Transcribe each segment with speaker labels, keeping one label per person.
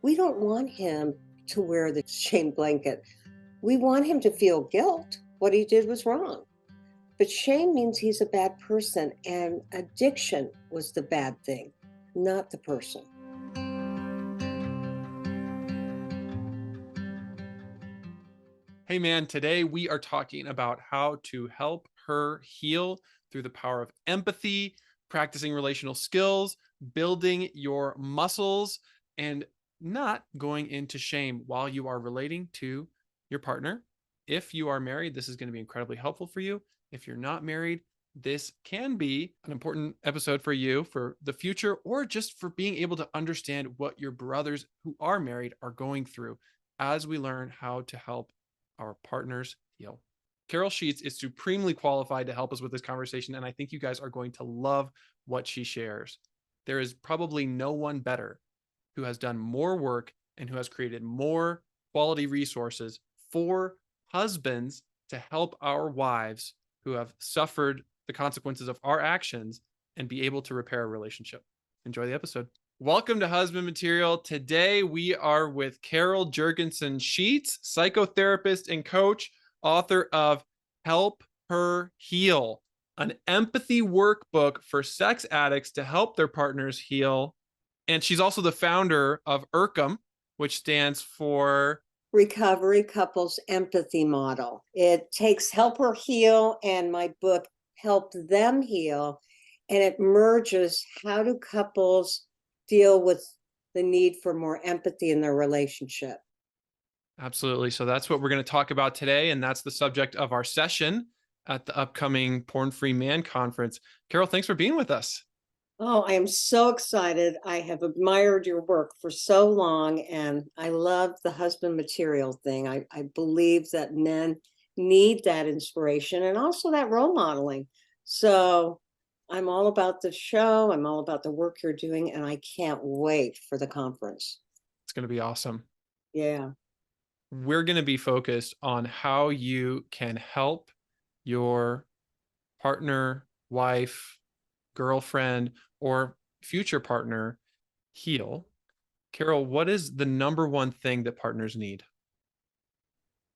Speaker 1: We don't want him to wear the shame blanket. We want him to feel guilt. What he did was wrong. But shame means he's a bad person, and addiction was the bad thing, not the person.
Speaker 2: Hey man, today we are talking about how to help her heal through the power of empathy, practicing relational skills, building your muscles, and not going into shame while you are relating to your partner. If you are married, this is going to be incredibly helpful for you. If you're not married, this can be an important episode for you for the future, or just for being able to understand what your brothers who are married are going through as we learn how to help our partners heal. Carol Sheets is supremely qualified to help us with this conversation, and I think you guys are going to love what she shares. There is probably no one better who has done more work and who has created more quality resources for husbands to help our wives who have suffered the consequences of our actions and be able to repair a relationship. Enjoy the episode. Welcome to Husband Material. Today we are with Carol Juergensen Sheets, psychotherapist and coach, author of Help Her Heal, an empathy workbook for sex addicts to help their partners heal. And she's also the founder of ERCEM, which stands for
Speaker 1: Recovery Couples Empathy Model. It takes Help Her Heal and my book, Help Them Heal, and it merges how do couples deal with the need for more empathy in their relationship.
Speaker 2: Absolutely. So that's what we're going to talk about today. And that's the subject of our session at the upcoming Porn Free Man Conference. Carol, thanks for being with us.
Speaker 1: Oh, I am so excited. I have admired your work for so long, and I love the husband material thing. I believe that men need that inspiration and also that role modeling. So I'm all about the show. I'm all about the work you're doing, and I can't wait for the conference.
Speaker 2: It's going to be awesome.
Speaker 1: Yeah.
Speaker 2: We're going to be focused on how you can help your partner, wife, girlfriend, or future partner heal. Carol, what is the number one thing that partners need?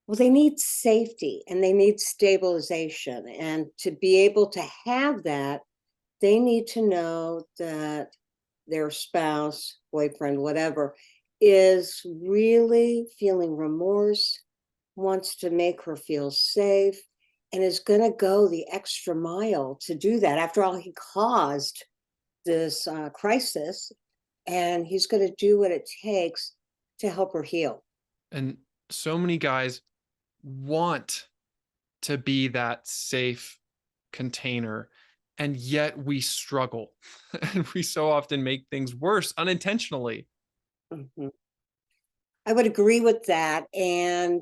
Speaker 1: Well, they need safety and they need stabilization. And to be able to have that, they need to know that their spouse, boyfriend, whatever, is really feeling remorse, wants to make her feel safe, and is going to go the extra mile to do that. After all, he caused this crisis, and he's going to do what it takes to help her heal.
Speaker 2: And so many guys want to be that safe container, and yet we struggle and we so often make things worse unintentionally.
Speaker 1: Mhm. I would agree with that. And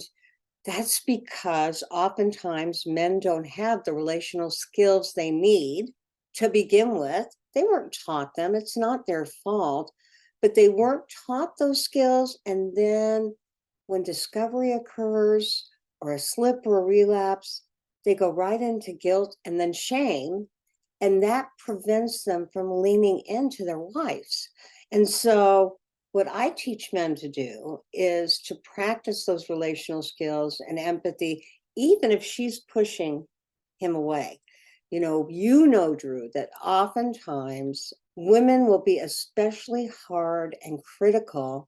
Speaker 1: that's because oftentimes men don't have the relational skills they need to begin with. They weren't taught them, it's not their fault, but they weren't taught those skills. And then when discovery occurs, or a slip or a relapse, they go right into guilt and then shame. And that prevents them from leaning into their wives. And so what I teach men to do is to practice those relational skills and empathy, even if she's pushing him away. Drew, that oftentimes women will be especially hard and critical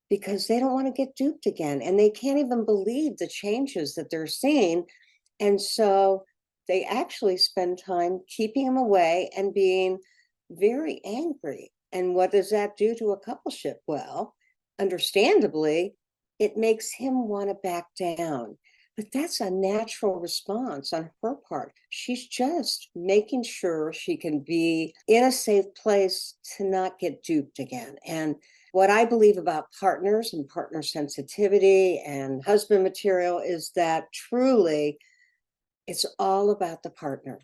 Speaker 1: because they don't want to get duped again. And they can't even believe the changes that they're seeing. And so they actually spend time keeping him away and being very angry. And what does that do to a coupleship? Well, understandably, it makes him want to back down. But that's a natural response on her part. She's just making sure she can be in a safe place to not get duped again. And what I believe about partners and partner sensitivity and husband material is that truly it's all about the partner.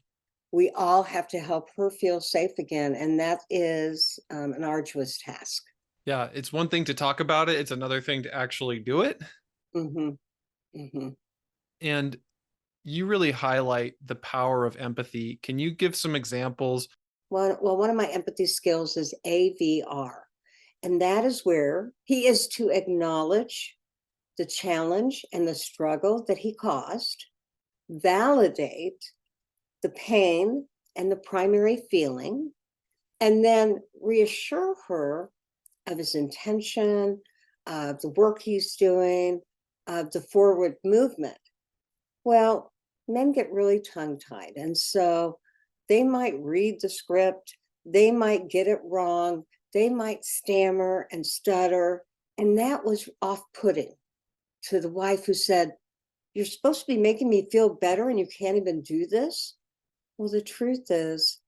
Speaker 1: We all have to help her feel safe again. And that is an arduous task.
Speaker 2: Yeah, it's one thing to talk about it, it's another thing to actually do it.
Speaker 1: Mm-hmm. Mm-hmm.
Speaker 2: And you really highlight the power of empathy. Can you give some examples?
Speaker 1: Well, one of my empathy skills is AVR. And that is where he is to acknowledge the challenge and the struggle that he caused, validate the pain and the primary feeling, and then reassure her of his intention, of the work he's doing, of the forward movement. Well, men get really tongue-tied, and so they might read the script, they might get it wrong, they might stammer and stutter, and that was off-putting to the wife who said, "You're supposed to be making me feel better and you can't even do this?" Well, the truth is,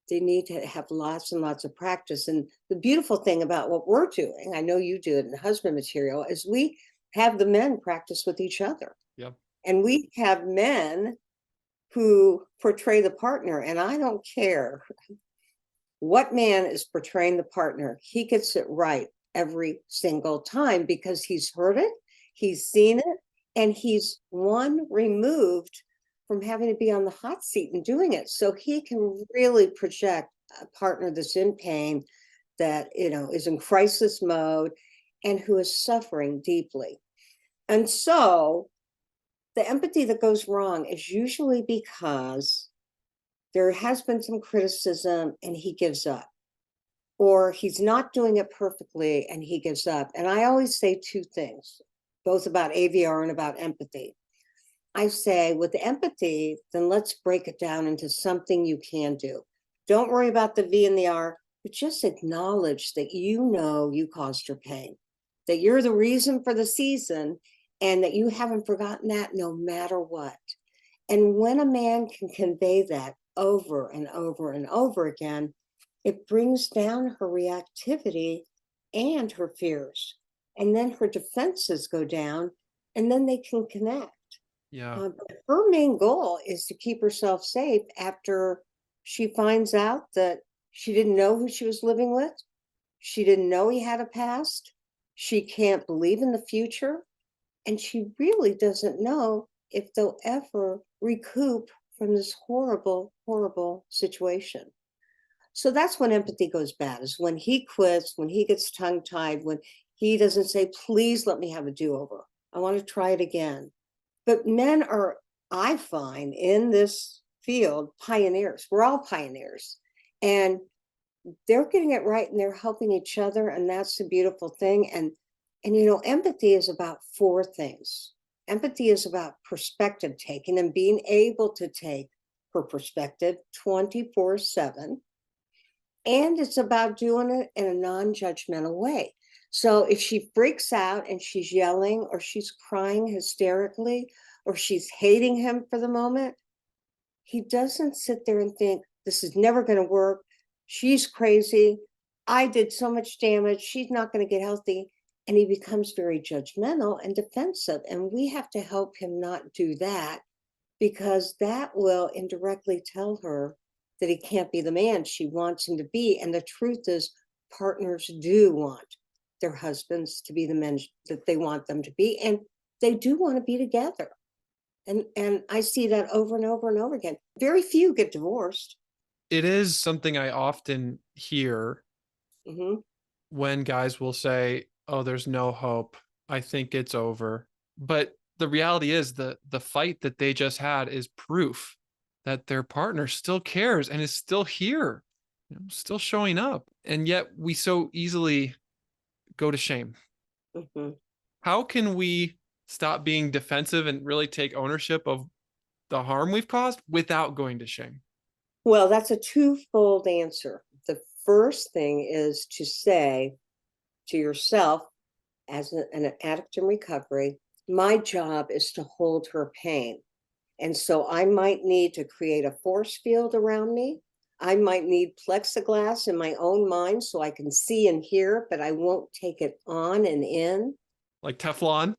Speaker 1: they need to have lots and lots of practice. And the beautiful thing about what we're doing, I know you do it in husband material, is we have the men practice with each other.
Speaker 2: Yep.
Speaker 1: And we have men who portray the partner. And I don't care what man is portraying the partner, he gets it right every single time because he's heard it, he's seen it, and he's one removed from having to be on the hot seat and doing it. So he can really project a partner that's in pain, that, is in crisis mode, and who is suffering deeply. And so the empathy that goes wrong is usually because there has been some criticism and he gives up, or he's not doing it perfectly and he gives up. And I always say two things, both about AVR and about empathy. I say, with empathy, then let's break it down into something you can do. Don't worry about the V and the R, but just acknowledge that you caused her pain, that you're the reason for the season, and that you haven't forgotten that no matter what. And when a man can convey that over and over and over again, it brings down her reactivity and her fears. And then her defenses go down, and then they can connect.
Speaker 2: Yeah.
Speaker 1: But her main goal is to keep herself safe after she finds out that she didn't know who she was living with. She didn't know he had a past. She can't believe in the future. And she really doesn't know if they'll ever recoup from this horrible, horrible situation. So that's when empathy goes bad, is when he quits, when he gets tongue-tied, when he doesn't say, "Please let me have a do-over. I want to try it again." But men are, I find, in this field, pioneers. We're all pioneers. And they're getting it right and they're helping each other. And that's the beautiful thing. And empathy is about four things. Empathy is about perspective taking and being able to take her perspective 24/7. And it's about doing it in a non-judgmental way. So if she freaks out and she's yelling or she's crying hysterically or she's hating him for the moment, he doesn't sit there and think, "This is never going to work. She's crazy. I did so much damage. She's not going to get healthy." And he becomes very judgmental and defensive. And we have to help him not do that, because that will indirectly tell her that he can't be the man she wants him to be. And the truth is, partners do want their husbands to be the men that they want them to be, and they do want to be together. And I see that over and over and over again. Very few get divorced.
Speaker 2: It is something I often hear
Speaker 1: Hmm.
Speaker 2: when guys will say, "Oh, there's no hope. I think it's over." But the reality is the fight that they just had is proof that their partner still cares and is still here, still showing up. And yet we so easily go to shame.
Speaker 1: Hmm.
Speaker 2: How can we stop being defensive and really take ownership of the harm we've caused without going to shame?
Speaker 1: Well, that's a twofold answer. The first thing is to say to yourself, as an addict in recovery, my job is to hold her pain. And so I might need to create a force field around me. I might need plexiglass in my own mind so I can see and hear, but I won't take it on and in.
Speaker 2: Like Teflon?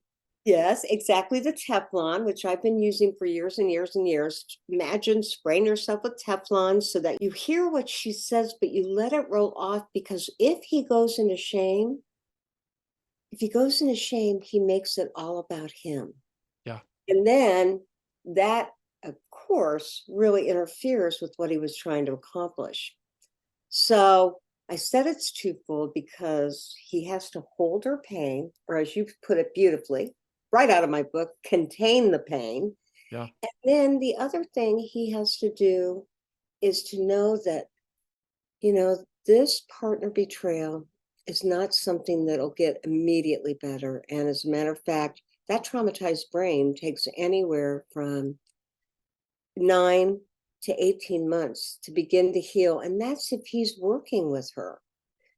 Speaker 1: Yes, exactly, the Teflon, which I've been using for years and years and years. Imagine spraying yourself with Teflon so that you hear what she says, but you let it roll off, because if he goes into shame, he makes it all about him.
Speaker 2: Yeah.
Speaker 1: And then that, of course, really interferes with what he was trying to accomplish. So I said it's twofold because he has to hold her pain, or as you put it beautifully, right out of my book, contain the pain.
Speaker 2: Yeah.
Speaker 1: And then the other thing he has to do is to know that, this partner betrayal is not something that'll get immediately better. And as a matter of fact, that traumatized brain takes anywhere from 9 to 18 months to begin to heal. And that's if he's working with her.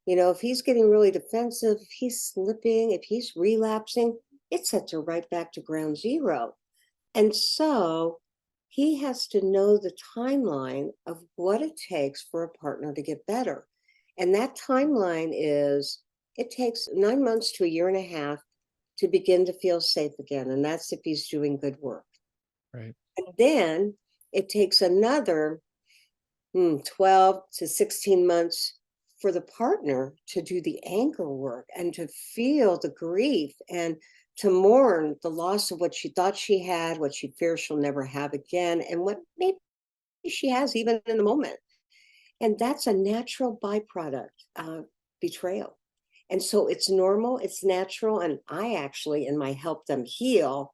Speaker 1: If he's getting really defensive, if he's slipping, if he's relapsing, it sets her right back to ground zero. And so he has to know the timeline of what it takes for a partner to get better. And that timeline is it takes 9 months to a year and a half to begin to feel safe again. And that's if he's doing good work.
Speaker 2: Right.
Speaker 1: And then it takes another 12 to 16 months for the partner to do the anger work and to feel the grief and to mourn the loss of what she thought she had, what she fears she'll never have again, and what maybe she has even in the moment. And that's a natural byproduct of betrayal. And so it's normal, it's natural. And I actually, in my Help Them Heal,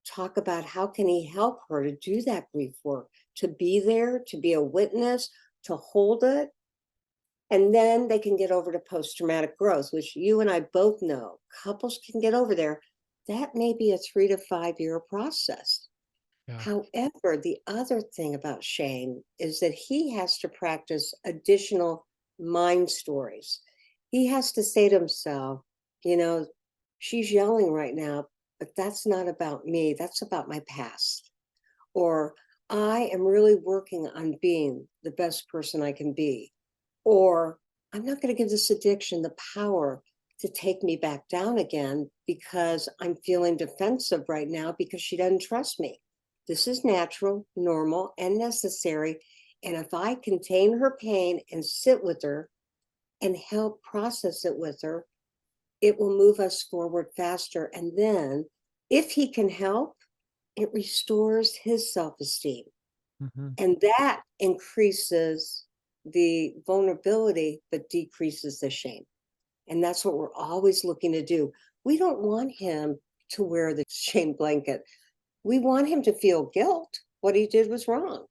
Speaker 1: talk about how can he help her to do that grief work, to be there, to be a witness, to hold it. And then they can get over to post-traumatic growth, which you and I both know couples can get over there. That may be a 3 to 5 year process.
Speaker 2: Yeah.
Speaker 1: However, the other thing about shame is that he has to practice additional mind stories. He has to say to himself, you know, she's yelling right now, but that's not about me. That's about my past. Or I am really working on being the best person I can be. Or I'm not going to give this addiction the power to take me back down again because I'm feeling defensive right now because she doesn't trust me. This is natural, normal, and necessary. And if I contain her pain and sit with her and help process it with her, it will move us forward faster. And then, if he can help, it restores his self esteem.
Speaker 2: Mhm.
Speaker 1: And that increases the vulnerability, but decreases the shame. And that's what we're always looking to do. We don't want him to wear the shame blanket. We want him to feel guilt. What he did was wrong.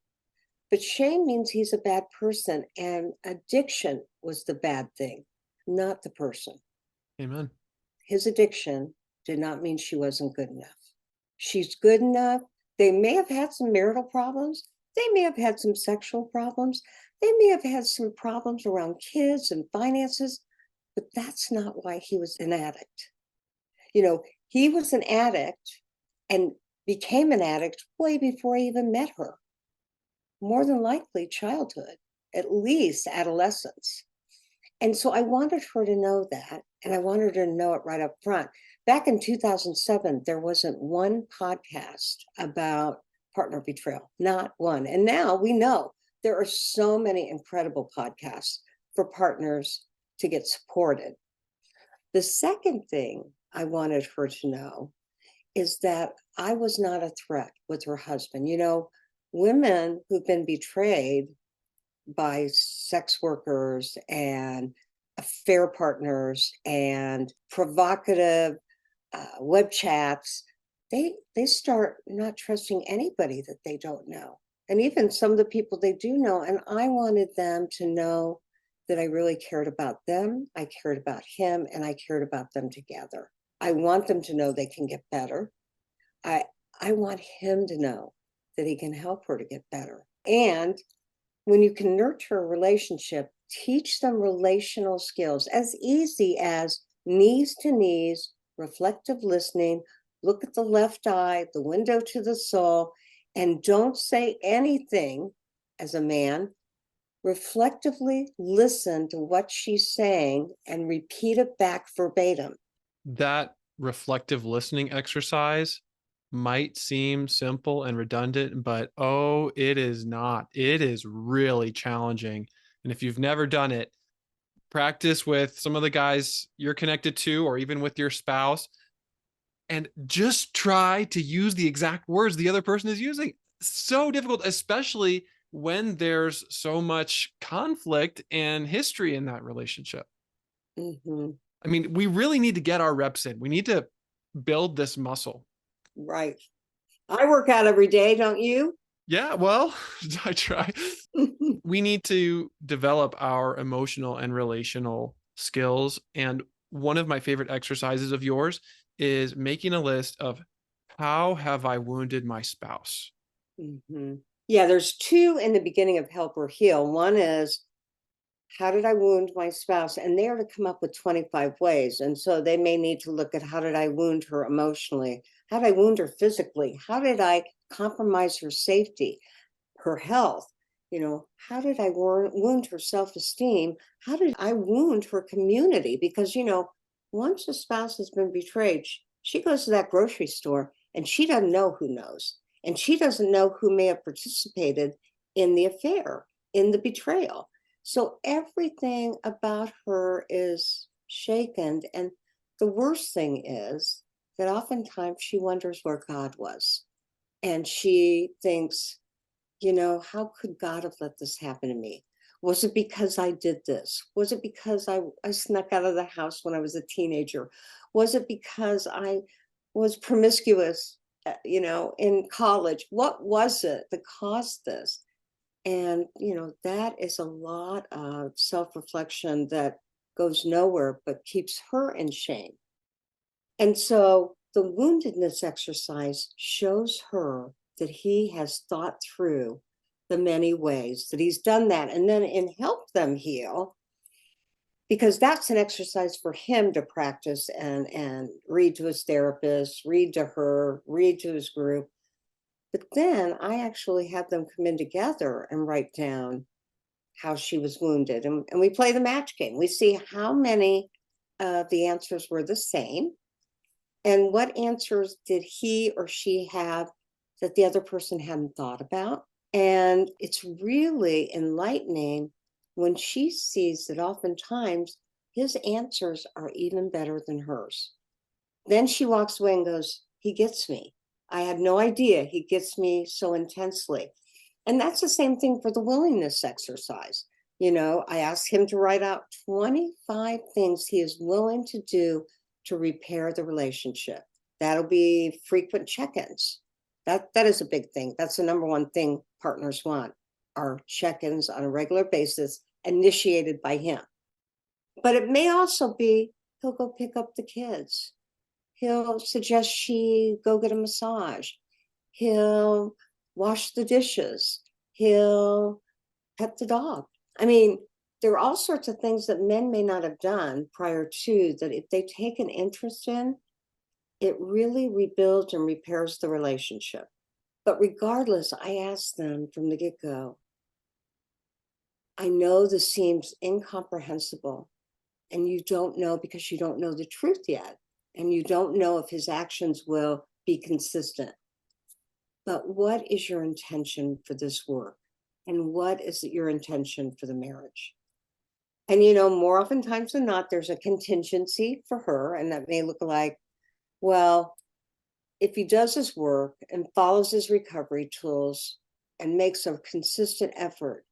Speaker 1: But shame means he's a bad person. And addiction was the bad thing, not the person.
Speaker 2: Amen.
Speaker 1: His addiction did not mean she wasn't good enough. She's good enough. They may have had some marital problems. They may have had some sexual problems. They may have had some problems around kids and finances, but that's not why he was an addict. He was an addict and became an addict way before he even met her. More than likely, childhood, at least adolescence. And so I wanted her to know that, and I wanted her to know it right up front. Back in 2007, there wasn't one podcast about partner betrayal, not one. And now we know there are so many incredible podcasts for partners to get supported. The second thing I wanted her to know is that I was not a threat with her husband. Women who've been betrayed by sex workers and affair partners and provocative web chats, they start not trusting anybody that they don't know, and even some of the people they do know. And I wanted them to know that I really cared about them, I cared about him, and I cared about them together. I want them to know they can get better. I want him to know that he can help her to get better. And when you can nurture a relationship, teach them relational skills as easy as knees to knees, reflective listening, look at the left eye, the window to the soul, and don't say anything as a man. Reflectively listen to what she's saying and repeat it back verbatim.
Speaker 2: That reflective listening exercise might seem simple and redundant, but oh, it is not. It is really challenging. And if you've never done it, practice with some of the guys you're connected to, or even with your spouse, and just try to use the exact words the other person is using. So difficult, especially when there's so much conflict and history in that relationship.
Speaker 1: Hmm.
Speaker 2: I mean, we really need to get our reps in. We need to build this muscle.
Speaker 1: Right. I work out every day, don't you?
Speaker 2: Yeah, well, I try. We need to develop our emotional and relational skills. And one of my favorite exercises of yours is making a list of how have I wounded my spouse?
Speaker 1: Hmm. Yeah, there's two in the beginning of Help or Heal. One is, how did I wound my spouse? And they are to come up with 25 ways. And so they may need to look at, how did I wound her emotionally? How did I wound her physically? How did I compromise her safety, her health? How did I wound her self-esteem? How did I wound her community? Because, once a spouse has been betrayed, she goes to that grocery store and she doesn't know who knows. And she doesn't know who may have participated in the affair, in the betrayal. So everything about her is shaken. And the worst thing is that oftentimes she wonders where God was. And she thinks, how could God have let this happen to me? Was it because I did this? Was it because I snuck out of the house when I was a teenager? Was it because I was promiscuous, in college? What was it that caused this? And, that is a lot of self reflection that goes nowhere but keeps her in shame. And so the woundedness exercise shows her that he has thought through the many ways that he's done that. And then in Help Them Heal, because that's an exercise for him to practice and read to his therapist, read to her, read to his group. But then I actually have them come in together and write down how she was wounded. And we play the match game. We see how many of the answers were the same and what answers did he or she have that the other person hadn't thought about. And it's really enlightening when she sees that oftentimes his answers are even better than hers. Then she walks away and goes, he gets me. I had no idea he gets me so intensely. And that's the same thing for the willingness exercise. I asked him to write out 25 things he is willing to do to repair the relationship. That'll be frequent check-ins. That is a big thing. That's the number one thing partners want, are check-ins on a regular basis initiated by him. But it may also be, he'll go pick up the kids. He'll suggest she go get a massage. He'll wash the dishes. He'll pet the dog. I mean, there are all sorts of things that men may not have done prior to, that if they take an interest in, it really rebuilds and repairs the relationship. But regardless, I ask them from the get-go, I know this seems incomprehensible, and you don't know because you don't know the truth yet, and you don't know if his actions will be consistent. But what is your intention for this work? And what is your intention for the marriage? And, more oftentimes than not, there's a contingency for her. And that may look like, well, if he does his work and follows his recovery tools and makes a consistent effort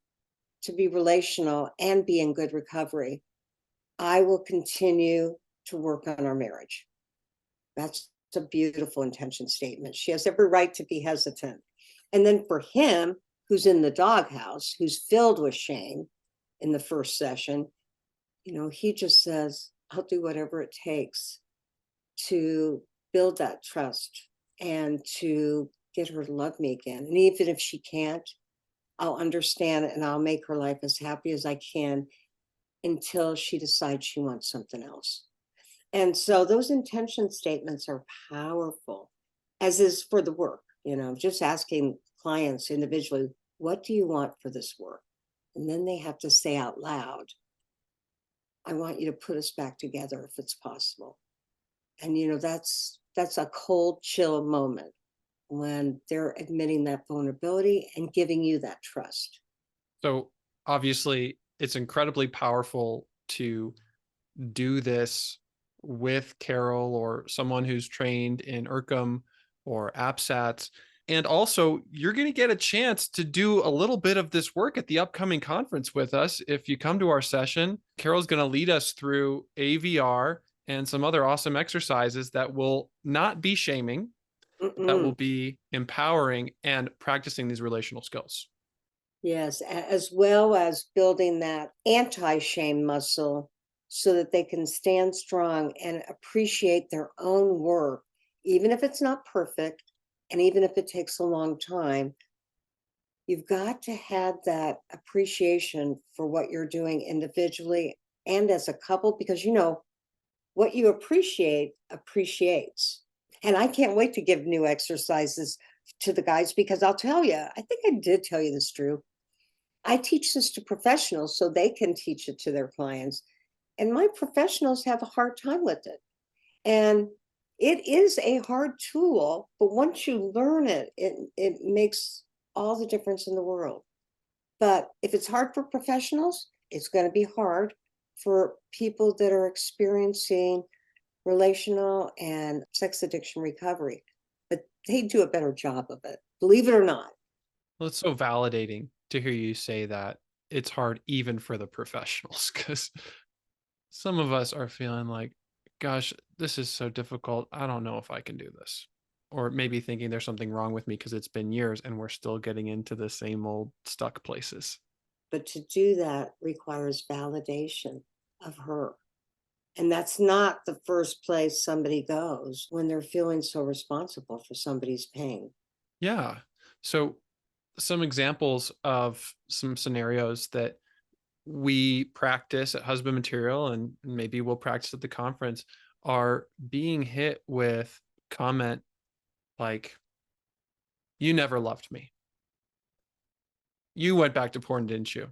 Speaker 1: to be relational and be in good recovery, I will continue to work on our marriage. That's a beautiful intention statement. She has every right to be hesitant. And then for him, who's in the doghouse, who's filled with shame in the first session, he just says, I'll do whatever it takes to build that trust and to get her to love me again. And even if she can't, I'll understand and I'll make her life as happy as I can until she decides she wants something else. And so those intention statements are powerful, as is for the work, just asking clients individually, what do you want for this work? And then they have to say out loud, I want you to put us back together if it's possible. And that's a cold chill moment when they're admitting that vulnerability and giving you that trust.
Speaker 2: So obviously, it's incredibly powerful to do this with Carol or someone who's trained in ERCEM or APSATs. And also, you're going to get a chance to do a little bit of this work at the upcoming conference with us. If you come to our session, Carol's going to lead us through AVR and some other awesome exercises that will not be shaming, that will
Speaker 1: Mm-mm.
Speaker 2: be empowering and practicing these relational skills.
Speaker 1: Yes, as well as building that anti-shame muscle so that they can stand strong and appreciate their own work, even if it's not perfect and even if it takes a long time. You've got to have that appreciation for what you're doing individually and as a couple, because what you appreciate appreciates. And I can't wait to give new exercises to the guys because I'll tell you, I think I did tell you this, Drew. I teach this to professionals so they can teach it to their clients. And my professionals have a hard time with it. And it is a hard tool, but once you learn it, it makes all the difference in the world. But if it's hard for professionals, it's going to be hard for people that are experiencing relational and sex addiction recovery. But they do a better job of it, believe it or not.
Speaker 2: Well, it's so validating to hear you say that it's hard even for the professionals, because some of us are feeling like, gosh, this is so difficult. I don't know if I can do this. Or maybe thinking there's something wrong with me because it's been years and we're still getting into the same old stuck places.
Speaker 1: But to do that requires validation of her. And that's not the first place somebody goes when they're feeling so responsible for somebody's pain.
Speaker 2: Yeah. So, some examples of some scenarios that we practice at Husband Material and maybe we'll practice at the conference are being hit with comment like, you never loved me. You went back to porn, didn't you?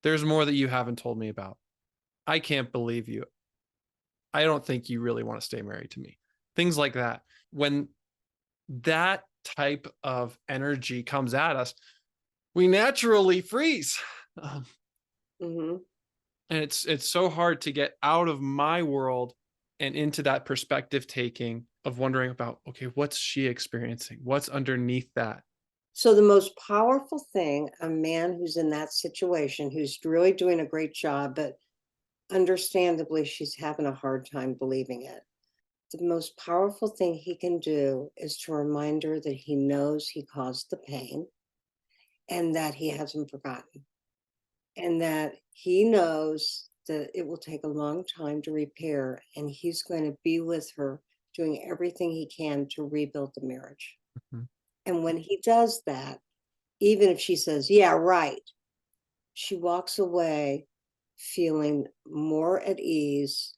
Speaker 2: There's more that you haven't told me about. I can't believe you. I don't think you really want to stay married to me. Things like that. When that type of energy comes at us, we naturally freeze. Um,
Speaker 1: Mm-hmm.
Speaker 2: and it's so hard to get out of my world and into that perspective taking of wondering about, okay, what's she experiencing? What's underneath that?
Speaker 1: So, the most powerful thing a man who's in that situation, who's really doing a great job, but understandably, she's having a hard time believing it. The most powerful thing he can do is to remind her that he knows he caused the pain and that he hasn't forgotten, and that he knows that it will take a long time to repair, and he's going to be with her doing everything he can to rebuild the marriage.
Speaker 2: Mhm.
Speaker 1: And when he does that, even if she says, yeah, right, she walks away feeling more at ease,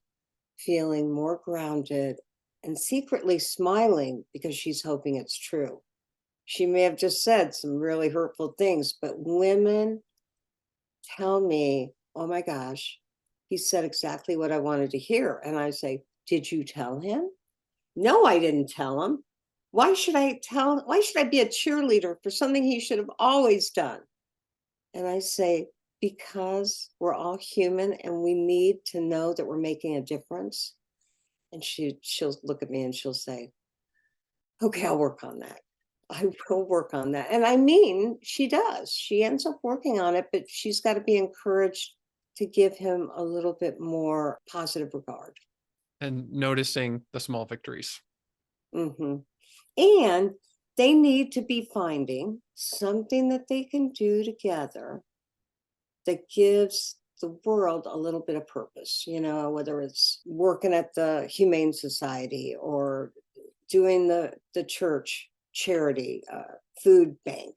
Speaker 1: feeling more grounded, and secretly smiling because she's hoping it's true. She may have just said some really hurtful things, but women tell me, oh my gosh, he said exactly what I wanted to hear. And I say, did you tell him? No, I didn't tell him. Why should I be a cheerleader for something he should have always done? And I say, because we're all human and we need to know that we're making a difference. And she'll look at me and she'll say, okay, I'll work on that. I will work on that. And I mean, she does. She ends up working on it, but she's got to be encouraged to give him a little bit more positive regard.
Speaker 2: And noticing the small victories.
Speaker 1: Hmm. And they need to be finding something that they can do together that gives the world a little bit of purpose, whether it's working at the Humane Society or doing the church charity food bank,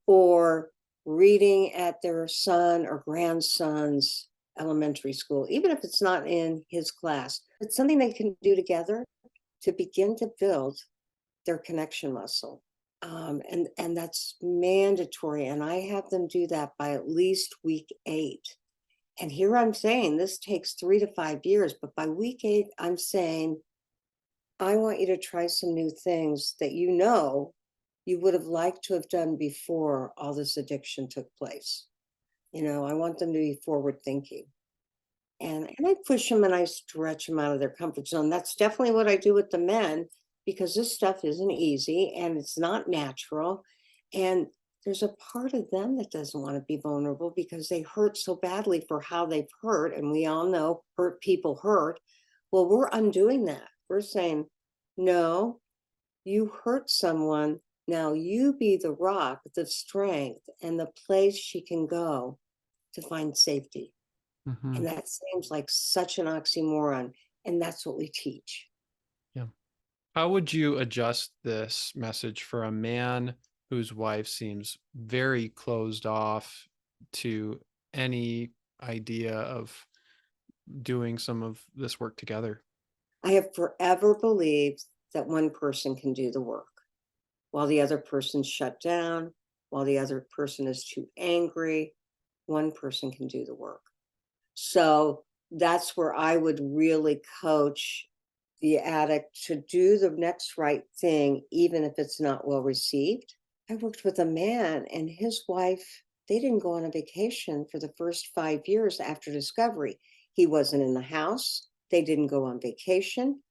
Speaker 1: or reading at their son or grandson's elementary school, even if it's not in his class. It's something they can do together to begin to build their connection muscle. And that's mandatory. And I have them do that by at least week 8. And here I'm saying this takes 3 to 5 years, but by week 8, I'm saying, I want you to try some new things that you would have liked to have done before all this addiction took place. I want them to be forward thinking. And I push them and I stretch them out of their comfort zone. That's definitely what I do with the men. because this stuff isn't easy and it's not natural. And there's a part of them that doesn't want to be vulnerable because they hurt so badly for how they've hurt. And we all know hurt people hurt. Well, we're undoing that. We're saying, no, you hurt someone. Now you be the rock, the strength, and the place she can go to find safety.
Speaker 2: Mhm.
Speaker 1: And that seems like such an oxymoron. And that's what we teach.
Speaker 2: Yeah. How would you adjust this message for a man whose wife seems very closed off to any idea of doing some of this work together?
Speaker 1: I have forever believed that one person can do the work while the other person's shut down, while the other person is too angry. One person can do the work. So that's where I would really coach the addict to do the next right thing, even if it's not well received. I worked with a man and his wife, they didn't go on a vacation for the first 5 years after discovery. He wasn't in the house. They didn't go on vacation.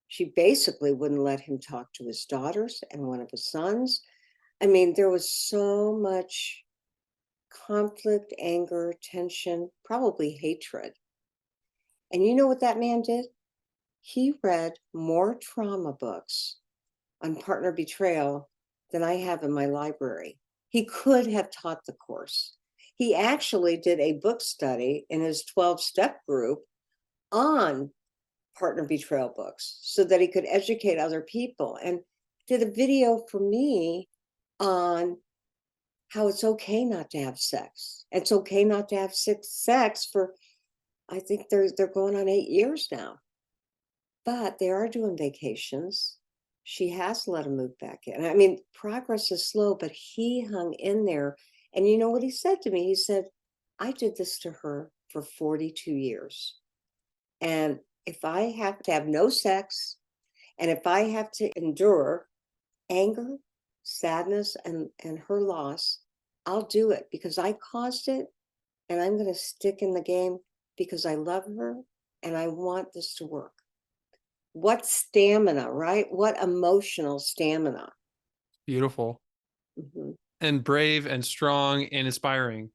Speaker 1: She basically wouldn't let him talk to his daughters and one of his sons. I mean, there was so much conflict, anger, tension, probably hatred. And you know what that man did? He read more trauma books on partner betrayal than I have in my library. He could have taught the course. He actually did a book study in his 12-step group on partner betrayal books so that he could educate other people, and did a video for me on how it's okay not to have sex. It's okay not to have sex for, I think they're going on 8 years now. But they are doing vacations. She has let him move back in. I mean, progress is slow, but he hung in there. And you know what he said to me? He said, I did this to her for 42 years. And if I have to have no sex, and if I have to endure anger, sadness, and her loss, I'll do it because I caused it. And I'm going to stick in the game because I love her and I want this to work. What stamina, right? What emotional stamina.
Speaker 2: Beautiful
Speaker 1: Mhm,
Speaker 2: and brave and strong and inspiring.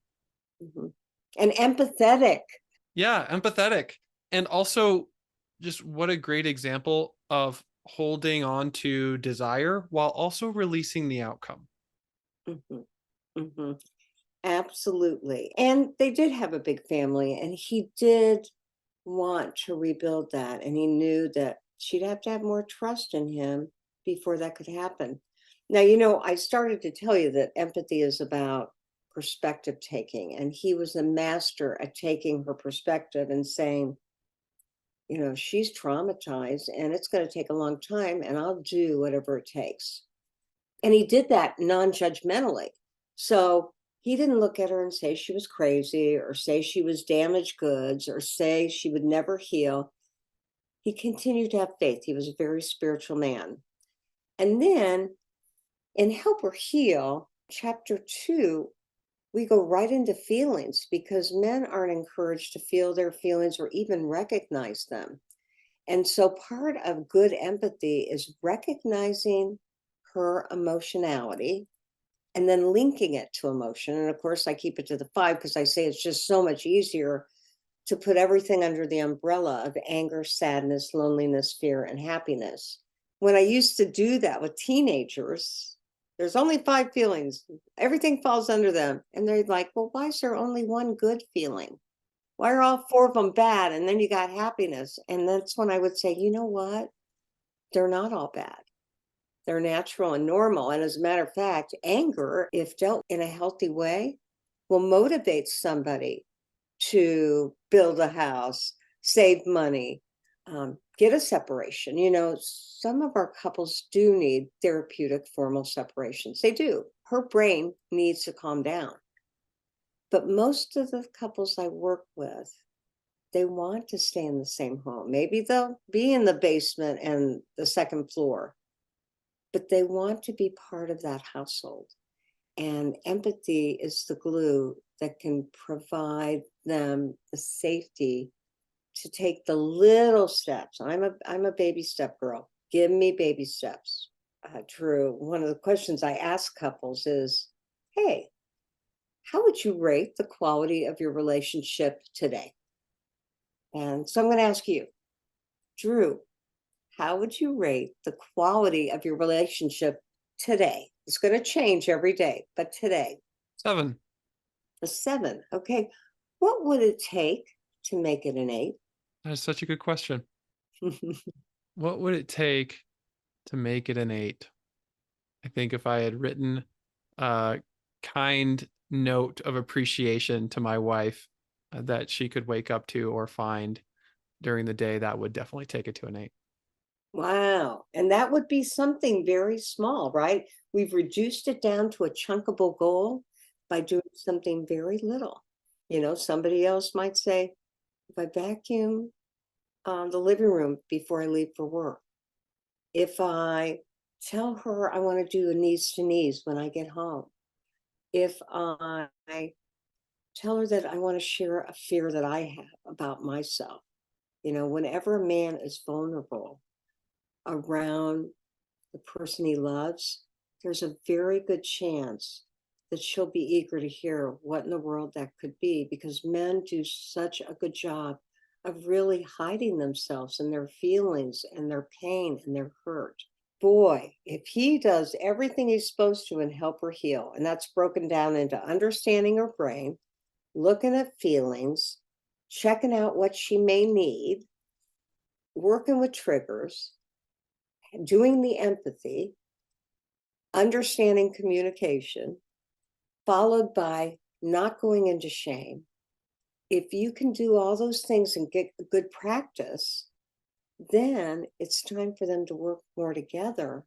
Speaker 1: mhm. And empathetic.
Speaker 2: Yeah, empathetic. And also, just what a great example of holding on to desire while also releasing the outcome.
Speaker 1: Mhm, mhm. Absolutely. And they did have a big family, and he did want to rebuild that. And he knew that she'd have to have more trust in him before that could happen. Now, I started to tell you that empathy is about perspective taking, and he was a master at taking her perspective and saying, she's traumatized and it's going to take a long time, and I'll do whatever it takes. And he did that non-judgmentally. So he didn't look at her and say she was crazy or say she was damaged goods or say she would never heal. He continued to have faith. He was a very spiritual man. And then in Help Her Heal, chapter 2, we go right into feelings because men aren't encouraged to feel their feelings or even recognize them. And so part of good empathy is recognizing her emotionality and then linking it to emotion. And of course, I keep it to the 5 because I say it's just so much easier to put everything under the umbrella of anger, sadness, loneliness, fear, and happiness. When I used to do that with teenagers, there's only 5 feelings. Everything falls under them. And they're like, well, why is there only one good feeling? Why are all 4 of them bad? And then you got happiness. And that's when I would say, you know what? They're not all bad. They're natural and normal. And as a matter of fact, anger, if dealt in a healthy way, will motivate somebody to build a house, save money, get a separation. Some of our couples do need therapeutic formal separations. They do. Her brain needs to calm down. But most of the couples I work with, they want to stay in the same home. Maybe they'll be in the basement and the second floor, but they want to be part of that household. And empathy is the glue that can provide them the safety to take the little steps. I'm a baby step girl. Give me baby steps. Drew, one of the questions I ask couples is, hey, how would you rate the quality of your relationship today? And so I'm going to ask you, Drew, how would you rate the quality of your relationship today? It's going to change every day, but today,
Speaker 2: 7.
Speaker 1: a 7. Okay. What would it take to make it an 8?
Speaker 2: That's such a good question. What would it take to make it an 8? I think if I had written a kind note of appreciation to my wife that she could wake up to or find during the day, that would definitely take it to an 8.
Speaker 1: Wow. And that would be something very small, right? We've reduced it down to a chunkable goal by doing something very little. Somebody else might say, if I vacuum the living room before I leave for work, if I tell her I want to do a knees to knees when I get home, if I tell her that I want to share a fear that I have about myself, whenever a man is vulnerable around the person he loves, there's a very good chance that she'll be eager to hear what in the world that could be, because men do such a good job of really hiding themselves and their feelings and their pain and their hurt. Boy, if he does everything he's supposed to and help her heal, and that's broken down into understanding her brain, looking at feelings, checking out what she may need, working with triggers, doing the empathy, understanding communication, followed by not going into shame. If you can do all those things and get good practice, then it's time for them to work more together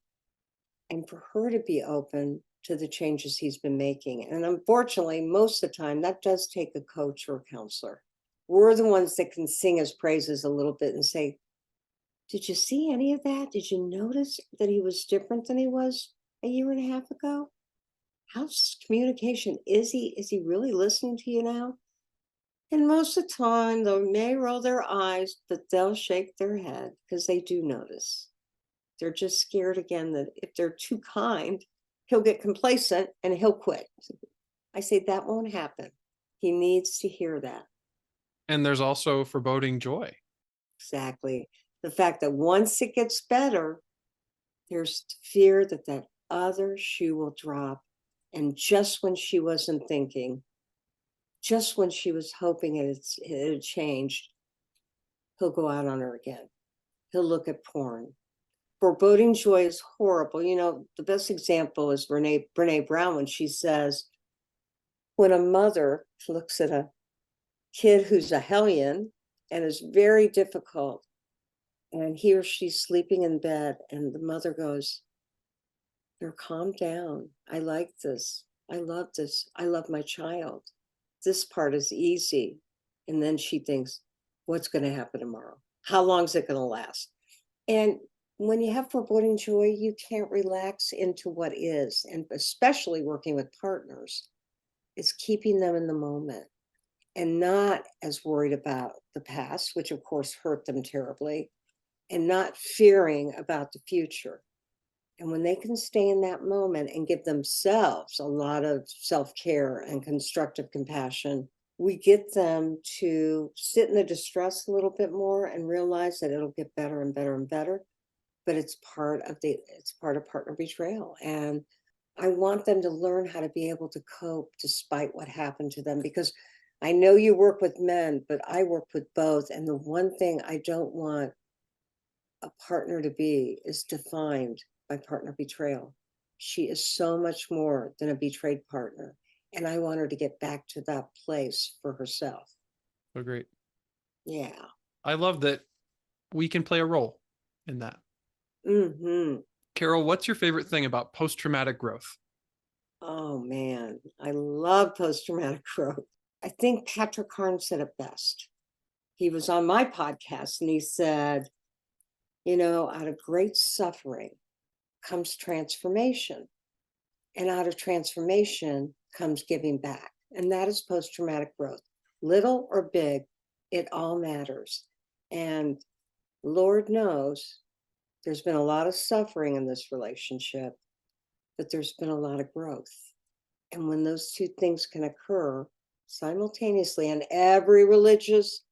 Speaker 1: and for her to be open to the changes he's been making. And unfortunately, most of the time, that does take a coach or a counselor. We're the ones that can sing his praises a little bit and say, did you see any of that? Did you notice that he was different than he was a year and a half ago? How's communication? Is he really listening to you now? And most of the time, they may roll their eyes, but they'll shake their head because they do notice. They're just scared again that if they're too kind, he'll get complacent and he'll quit. I say that won't happen. He needs to hear that.
Speaker 2: And there's also foreboding joy.
Speaker 1: Exactly. The fact that once it gets better, there's fear that that other shoe will drop. And just when she wasn't thinking, just when she was hoping it had changed, he'll go out on her again. He'll look at porn. Foreboding joy is horrible. The best example is Brene Brown when she says, when a mother looks at a kid who's a hellion and is very difficult, and he or she's sleeping in bed, and the mother goes, "Here, calm down. I like this. I love this. I love my child. This part is easy." And then she thinks, what's going to happen tomorrow? How long is it going to last? And when you have foreboding joy, you can't relax into what is. And especially working with partners, is keeping them in the moment and not as worried about the past, which of course hurt them terribly, and not fearing about the future. And when they can stay in that moment and give themselves a lot of self-care and constructive compassion, we get them to sit in the distress a little bit more and realize that it'll get better and better and better. But it's part of partner betrayal. And I want them to learn how to be able to cope despite what happened to them, because I know you work with men, but I work with both. And the one thing I don't want a partner to be is defined by partner betrayal. She is so much more than a betrayed partner. And I want her to get back to that place for herself.
Speaker 2: So great.
Speaker 1: Yeah.
Speaker 2: I love that we can play a role in that.
Speaker 1: Mm-hmm.
Speaker 2: Carol, what's your favorite thing about post-traumatic growth?
Speaker 1: Oh man, I love post-traumatic growth. I think Patrick Carnes said it best. He was on my podcast and he said, out of great suffering comes transformation. And out of transformation comes giving back. And that is post-traumatic growth. Little or big, it all matters. And Lord knows There's been a lot of suffering in this relationship, but there's been a lot of growth. And when those two things can occur simultaneously, and every religious,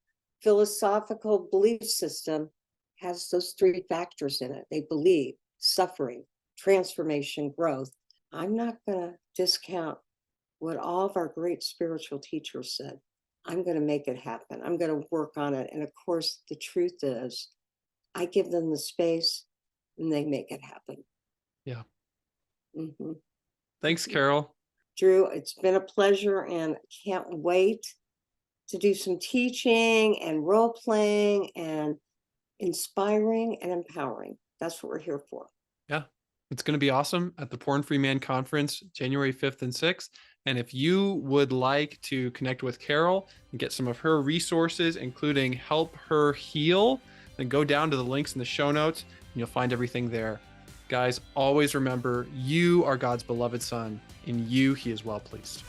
Speaker 1: philosophical belief system has those three factors in it. They believe suffering, transformation, growth. I'm not going to discount what all of our great spiritual teachers said. I'm going to make it happen. I'm going to work on it. And of course, the truth is, I give them the space and they make it happen.
Speaker 2: Yeah.
Speaker 1: Mm-hmm.
Speaker 2: Thanks, Carol.
Speaker 1: Drew, it's been a pleasure, and can't wait to do some teaching and role playing and inspiring and empowering. That's what we're here for.
Speaker 2: Yeah. It's going to be awesome at the Porn Free Man Conference, January 5th and 6th. And if you would like to connect with Carol and get some of her resources, including Help Her Heal, then go down to the links in the show notes and you'll find everything there. Guys, always remember, you are God's beloved son. In you, he is well pleased.